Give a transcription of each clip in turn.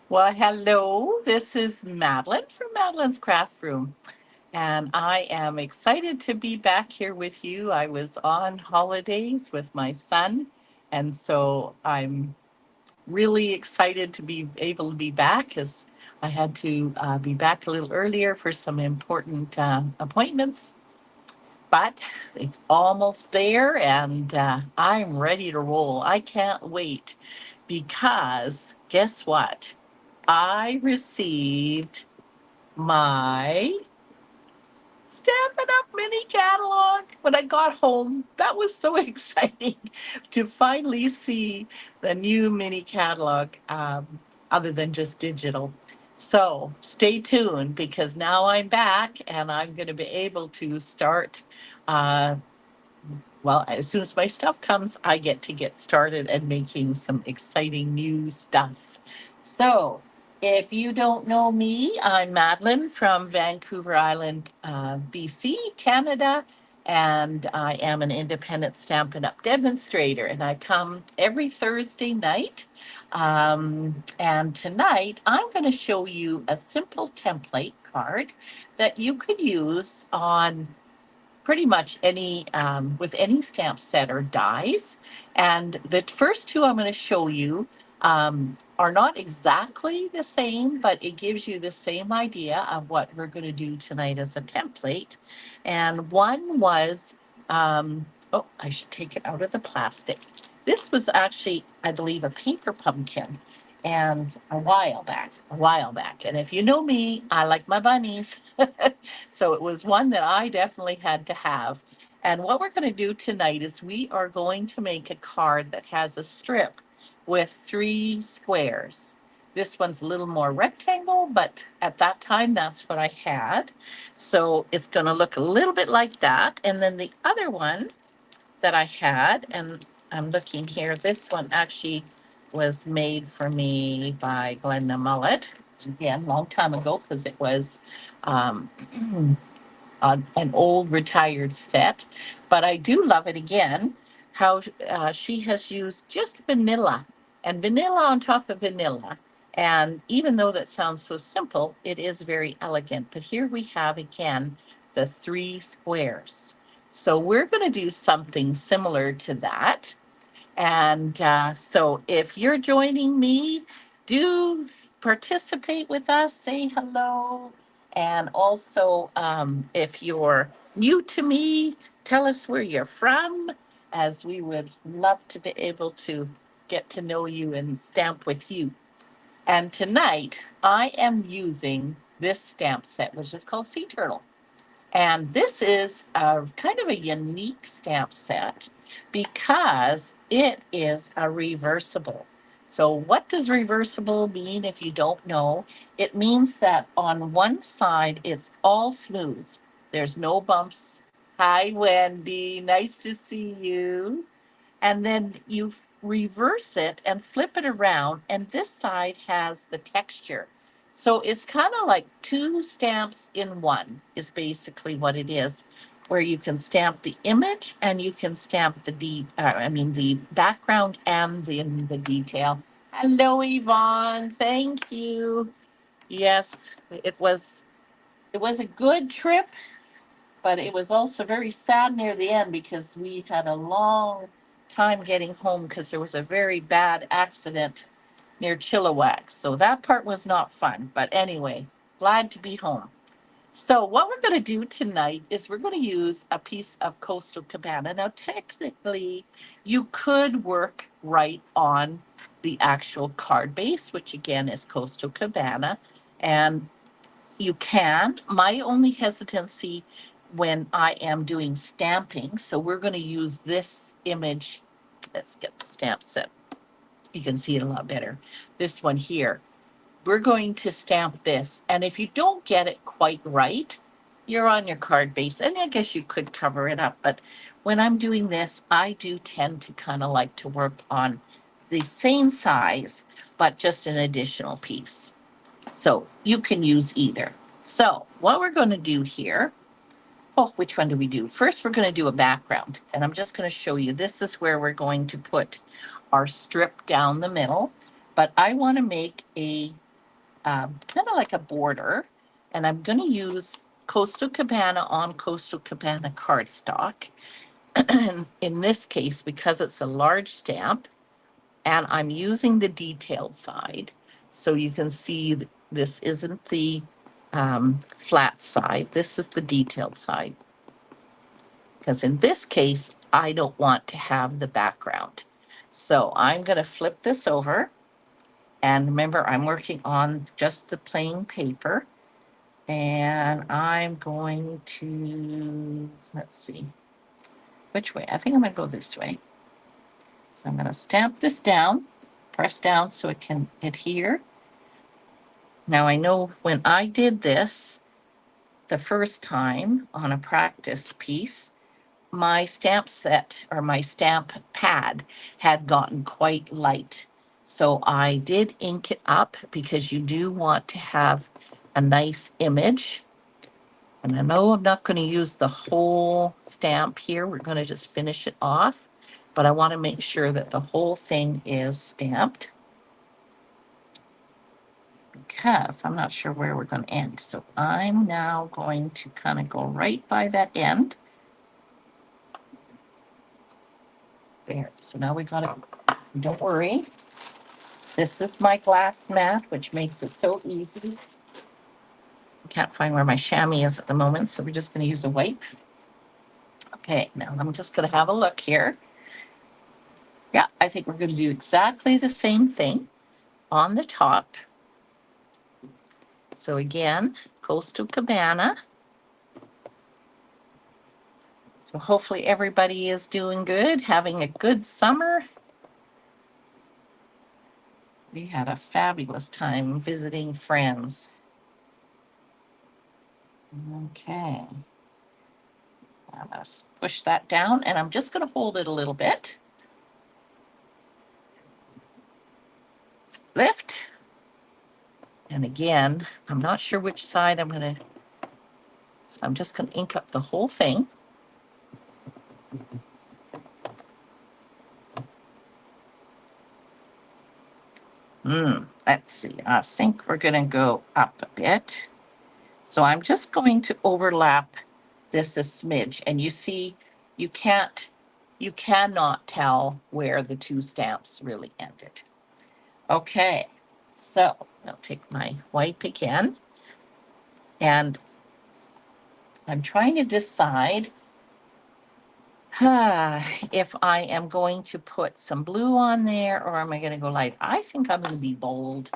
Well, hello. This is Madeline from Madeline's Craft Room, and I am excited to be back here with you. I was on holidays with my son, and so I'm really excited to be able to be back as I had to be back a little earlier for some important appointments. But it's almost there, and I'm ready to roll. I can't wait because guess what? I received my Stampin' Up! Mini catalog when I got home. That was so exciting to finally see the new mini catalog, other than just digital. So stay tuned because now I'm back and I'm going to be able to start. Uh, well, as soon as my stuff comes, I get started and making some exciting new stuff. So, if you don't know me, I'm Madeline from Vancouver Island, BC, Canada, and I am an independent Stampin' Up! Demonstrator. And I come every Thursday night. And tonight, I'm going to show you a simple template card that you could use on pretty much any with any stamp set or dies. And the first two I'm going to show you are not exactly the same, but it gives you the same idea of what we're going to do tonight as a template. And one was, oh, I should take it out of the plastic. This was actually, I believe, a paper pumpkin. And a while back. And if you know me, I like my bunnies. So it was one that I definitely had to have. And what we're going to do tonight is we are going to make a card that has a strip with three squares. This one's a little more rectangle, but at that time, that's what I had. So it's going to look a little bit like that. And then the other one that I had, and I'm looking here, this one actually was made for me by Glenda Mullet. Again, long time ago, because it was um, an old retired set, but I do love it again. How she has used just vanilla and vanilla on top of vanilla. And even though that sounds so simple, it is very elegant. But here we have again the three squares. So we're going to do something similar to that. And so if you're joining me, do participate with us, say hello. And also, if you're new to me, tell us where you're from, as we would love to be able to get to know you and stamp with you. And tonight, I am using this stamp set, which is called Sea Turtle. And this is a kind of a unique stamp set because it is a reversible. So, what does reversible mean if you don't know? It means that on one side it's all smooth, there's no bumps. Hi, Wendy. Nice to see you. And then you reverse it and flip it around, and this side has the texture. So it's kind of like two stamps in one, is basically what it is, where you can stamp the image and you can stamp the background and the detail. Hello, Yvonne. Thank you. Yes, it was a good trip, but it was also very sad near the end because we had a long time getting home because there was a very bad accident near Chilliwack. So that part was not fun. But anyway, glad to be home. So what we're going to do tonight is we're going to use a piece of Coastal Cabana. Now, technically, you could work right on the actual card base, which again is Coastal Cabana. And you can. My only hesitancy when I am doing stamping, so we're going to use this image. Let's get the stamp set. You can see it a lot better. This one here. We're going to stamp this. And if you don't get it quite right, you're on your card base. And I guess you could cover it up. But when I'm doing this, I do tend to kind of like to work on the same size, but just an additional piece. So you can use either. So what we're going to do here, oh, which one do we do? First, we're going to do a background. And I'm just going to show you, this is where we're going to put our strip down the middle. But I want to make a kind of like a border, and I'm going to use Coastal Cabana on Coastal Cabana cardstock. In this case, because it's a large stamp, and I'm using the detailed side, so you can see this isn't the flat side. This is the detailed side. Because in this case, I don't want to have the background. So I'm going to flip this over. And remember, I'm working on just the plain paper. And I'm going to, let's see, which way? I think I'm going to go this way. So I'm going to stamp this down, press down so it can adhere. Now I know when I did this the first time on a practice piece, my stamp set or my stamp pad had gotten quite light. So I did ink it up because you do want to have a nice image. And I know I'm not going to use the whole stamp here. We're going to just finish it off. But I want to make sure that the whole thing is stamped, because I'm not sure where we're going to end. So I'm now going to kind of go right by that end. There. So now we got to, don't worry. This is my glass mat, which makes it so easy. I can't find where my chamois is at the moment, so we're just going to use a wipe. Okay, now I'm just going to have a look here. Yeah, I think we're going to do exactly the same thing on the top. So again, Coastal Cabana. So hopefully everybody is doing good, having a good summer. We had a fabulous time visiting friends. Okay. I'm going to push that down, and I'm just going to hold it a little bit. Lift. And again, I'm not sure which side I'm going to, so I'm just going to ink up the whole thing. Let's see. I think we're going to go up a bit. So I'm just going to overlap this a smidge, and you see, you cannot tell where the two stamps really ended. Okay, so I'll take my wipe again, and I'm trying to decide if I am going to put some blue on there or am I going to go light. I think I'm going to be bold.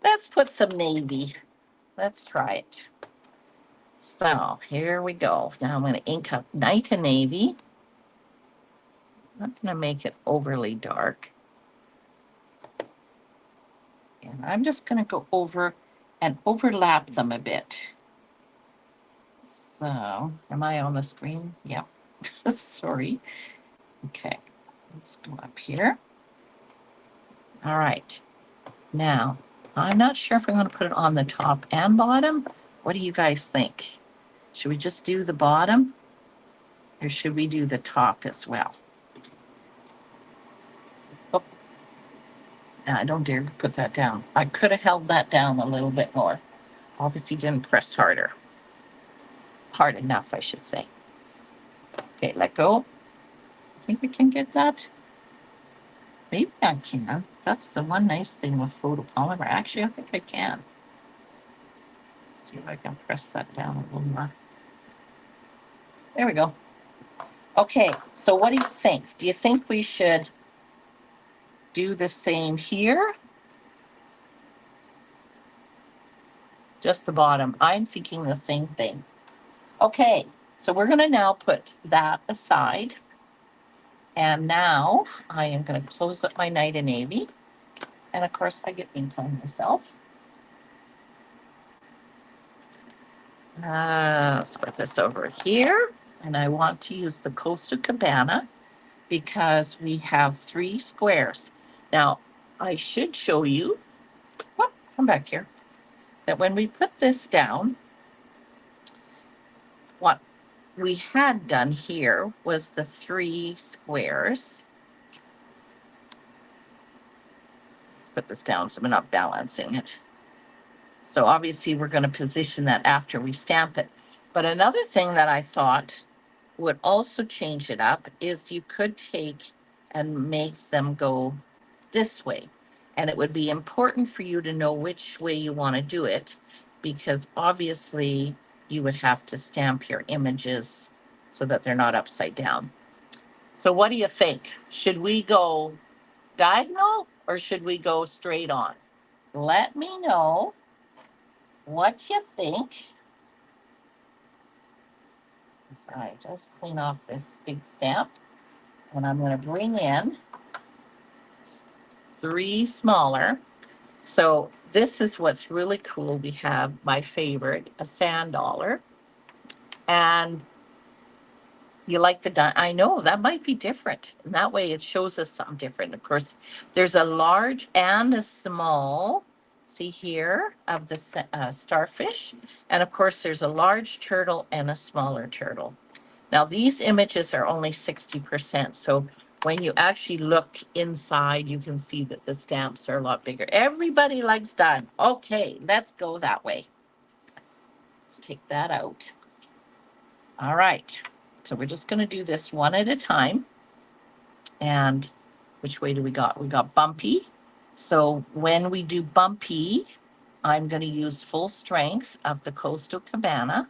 Let's put some navy. Let's try it. So here we go. Now I'm going to ink up Night and Navy. I'm not going to make it overly dark. And I'm just going to go over and overlap them a bit. So, am I on the screen? Yeah. Sorry. Okay. Let's go up here. All right. Now, I'm not sure if I'm going to put it on the top and bottom. What do you guys think? Should we just do the bottom? Or should we do the top as well? Oh, I don't dare put that down. I could have held that down a little bit more. Obviously didn't press harder. Hard enough, I should say. Okay, let go. I think we can get that. Maybe I can. That's the one nice thing with photopolymer. Actually, I think I can. Let's see if I can press that down a little more. There we go. Okay, so what do you think? Do you think we should do the same here? Just the bottom. I'm thinking the same thing. Okay, so we're going to now put that aside. And now I am going to close up my Night and Navy. And of course, I get ink on myself. Let's put this over here. And I want to use the Coastal Cabana because we have 3 squares. Now, I should show you, come back here, that when we put this down, what we had done here was the 3 squares. Let's put this down so we're not balancing it. So obviously we're going to position that after we stamp it. But another thing that I thought would also change it up is you could take and make them go this way. And it would be important for you to know which way you want to do it, because obviously you would have to stamp your images so that they're not upside down. So what do you think? Should we go diagonal or should we go straight on? Let me know what you think. So I just clean off this big stamp, and I'm going to bring in 3 smaller. So this is what's really cool. We have my favorite, a sand dollar. And you like I know that might be different. And that way it shows us something different. Of course, there's a large and a small, see here, of the starfish. And of course, there's a large turtle and a smaller turtle. Now, these images are only 60%. So when you actually look inside, you can see that the stamps are a lot bigger. Everybody likes done. Okay, let's go that way. Let's take that out. All right. So we're just going to do this one at a time. And which way do we got? We got bumpy. So when we do bumpy, I'm going to use full strength of the Coastal Cabana.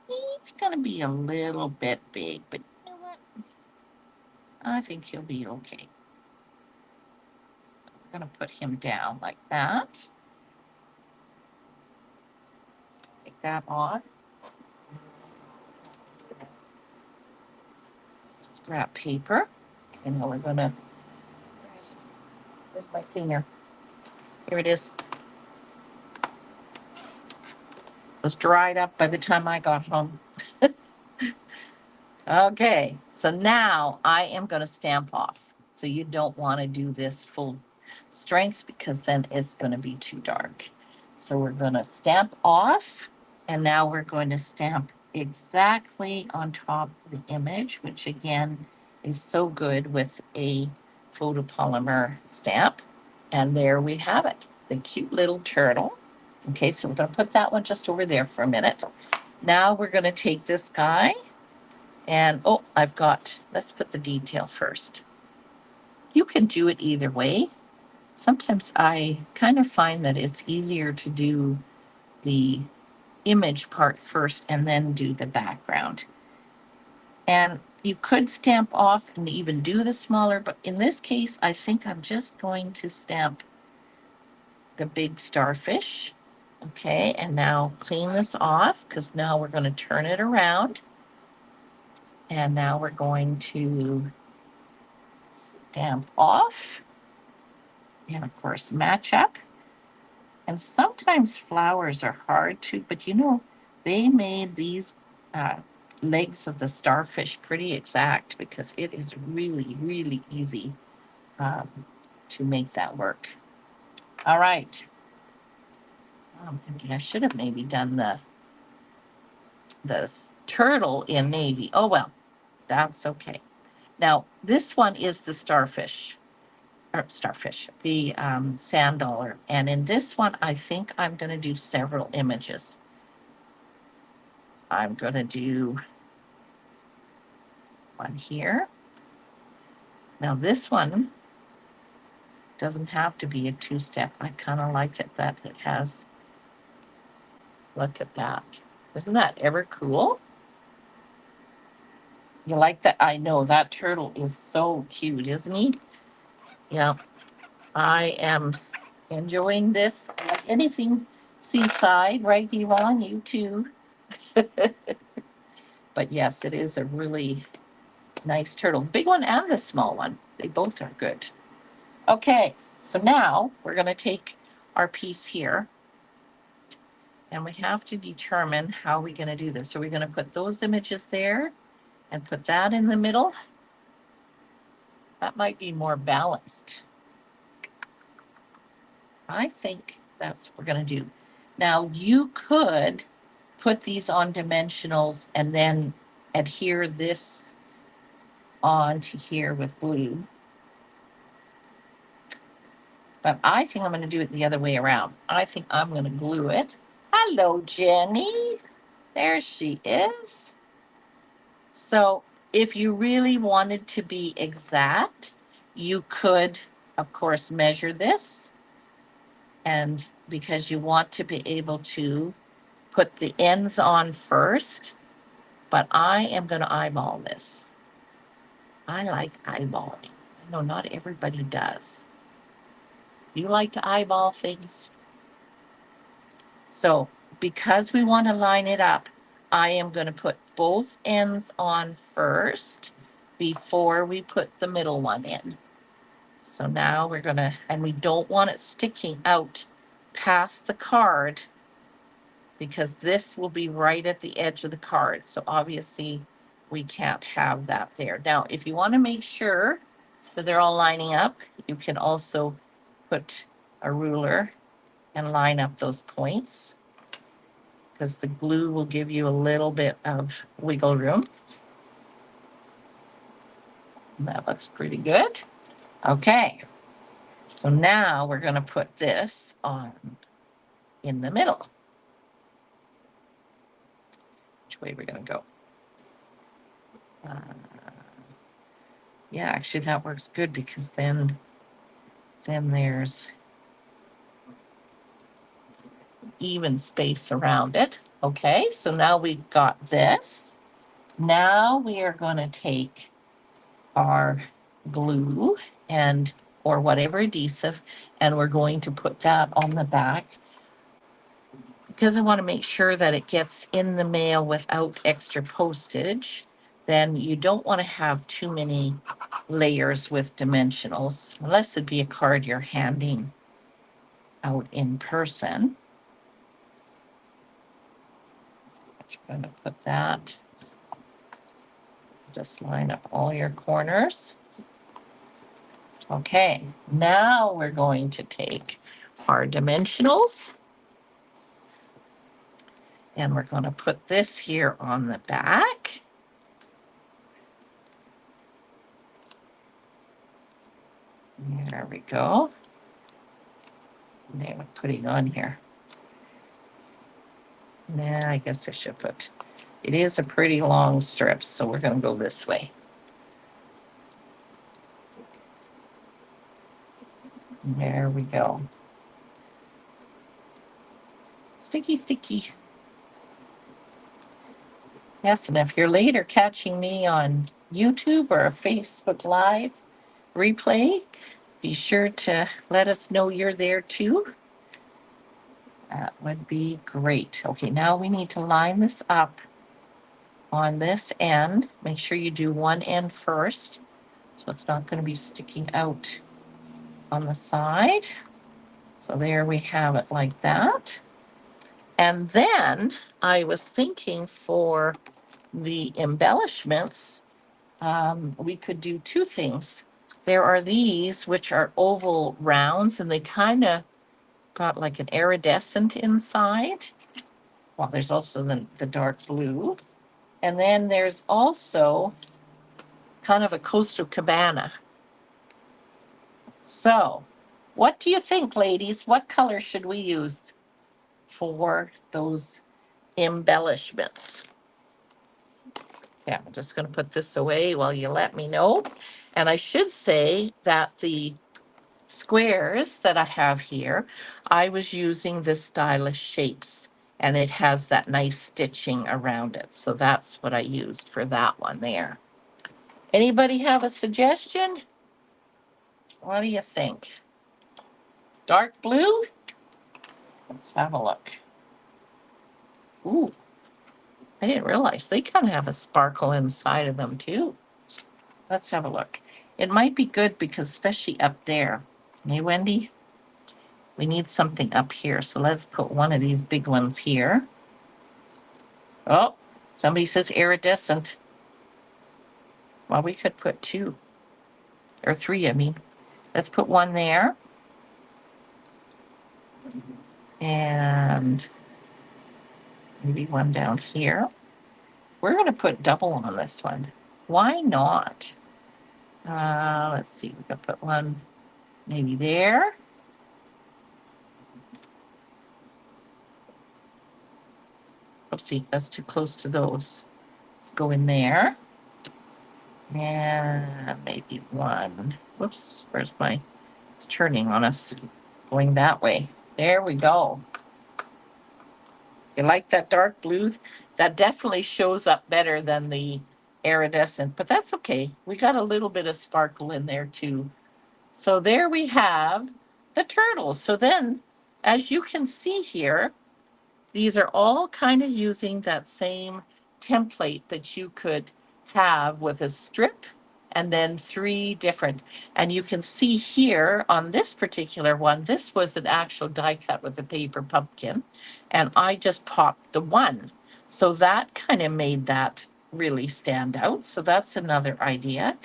It's going to be a little bit big, but you know what? I think he'll be okay. We're going to put him down like that. Take that off. Let's grab paper. And now we're going to, where's my cleaner? Here it is. It was dried up by the time I got home. Okay, so now I am going to stamp off. So you don't want to do this full strength because then it's going to be too dark. So we're going to stamp off, and now we're going to stamp exactly on top of the image, which again is so good with a photopolymer stamp. And there we have it, the cute little turtle. Okay, so we're going to put that one just over there for a minute. Now we're going to take this guy. And, oh, let's put the detail first. You can do it either way. Sometimes I kind of find that it's easier to do the image part first and then do the background. And you could stamp off and even do the smaller, but in this case, I think I'm just going to stamp the big starfish. Okay, and now clean this off because now we're going to turn it around. And now we're going to stamp off. And of course, match up. And sometimes flowers are hard to, but you know, they made these legs of the starfish pretty exact because it is really, really easy to make that work. All right. I'm thinking I should have maybe done the turtle in navy. Oh, well, that's okay. Now, this one is the starfish. The sand dollar. And in this one, I think I'm going to do several images. I'm going to do one here. Now this one doesn't have to be a 2-step. I kind of like it that it has, look at that. Isn't that ever cool? You like that? I know that turtle is so cute, isn't he? Yeah, I am enjoying this. Like anything seaside, right, Yvonne? You too. But yes, it is a really nice turtle. The big one and the small one. They both are good. Okay, so now we're going to take our piece here. And we have to determine how we're going to do this. Are we going to put those images there and put that in the middle? That might be more balanced. I think that's what we're going to do. Now, you could put these on dimensionals and then adhere this onto here with glue. But I think I'm going to do it the other way around. I think I'm going to glue it. Hello, Jenny. There she is. So if you really wanted to be exact, you could, of course, measure this. And because you want to be able to put the ends on first, but I am going to eyeball this. I like eyeballing. I know not everybody does. You like to eyeball things? So because we want to line it up, I am going to put both ends on first before we put the middle one in. So now we're going to, and we don't want it sticking out past the card because this will be right at the edge of the card. So obviously we can't have that there. Now, if you want to make sure that they're all lining up, you can also put a ruler and line up those points because the glue will give you a little bit of wiggle room. And that looks pretty good. Okay, so now we're going to put this on in the middle. Which way we're going to go? Yeah, actually that works good because then there's even space around it. Okay, so now we've got this. Now we are going to take our glue and or whatever adhesive, and we're going to put that on the back because I want to make sure that it gets in the mail without extra postage. Then you don't want to have too many layers with dimensionals, unless it be a card you're handing out in person. I'm going to put that. Just line up all your corners. Okay, now we're going to take our dimensionals and we're going to put this here on the back. There we go. Now I'm putting on here. Nah, I guess I should put, it is a pretty long strip, so we're going to go this way. There we go. Sticky, sticky. Yes, and if you're later catching me on YouTube or a Facebook Live replay, be sure to let us know you're there too. That would be great. Okay, now we need to line this up on this end. Make sure you do one end first, so it's not going to be sticking out on the side. So there we have it like that. And then I was thinking for the embellishments, we could do two things. There are these, which are oval rounds, and they kind of got like an iridescent inside. Well, there's also the dark blue. And then there's also kind of a Coastal Cabana. So, what do you think, ladies? What color should we use for those embellishments? Yeah, I'm just going to put this away while you let me know. And I should say that the squares that I have here, I was using the Stylish Shapes, and it has that nice stitching around it. So that's what I used for that one there. Anybody have a suggestion? What do you think? Dark blue? Let's have a look. Ooh, I didn't realize they kind of have a sparkle inside of them too. Let's have a look. It might be good because especially up there. Hey, Wendy? We need something up here. So let's put one of these big ones here. Oh, somebody says iridescent. Well, we could put two or three, I mean. Let's put one there. And maybe one down here. We're going to put double on this one. Why not? Let's see. We could put one maybe there. Oopsie, that's too close to those. Let's go in there. And maybe one. Whoops, where's my, it's turning on us. Going that way. There we go. You like that dark blue? That definitely shows up better than the iridescent, but that's okay. We got a little bit of sparkle in there too. So there we have the turtles. So then, as you can see here, these are all kind of using that same template that you could have with a strip and then three different. And you can see here on this particular one, this was an actual die cut with a paper pumpkin. And I just popped the one. So that kind of made that really stand out. So that's another idea.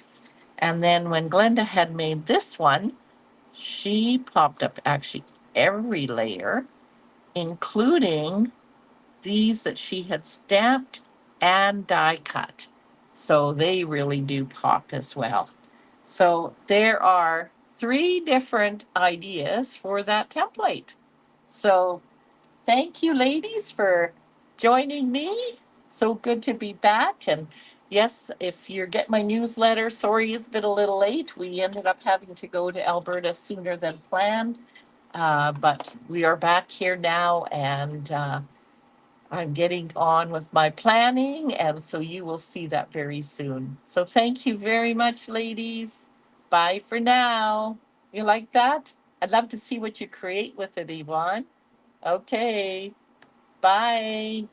And then when Glenda had made this one, she popped up actually every layer, including these that she had stamped and die cut. So they really do pop as well. So there are three different ideas for that template. So thank you, ladies, for joining me. So good to be back. And yes, if you get my newsletter, sorry it's been a little late. We ended up having to go to Alberta sooner than planned. But we are back here now, and I'm getting on with my planning, and so you will see that very soon. So thank you very much, ladies. Bye for now. You like that? I'd love to see what you create with it, Yvonne. Okay. Bye.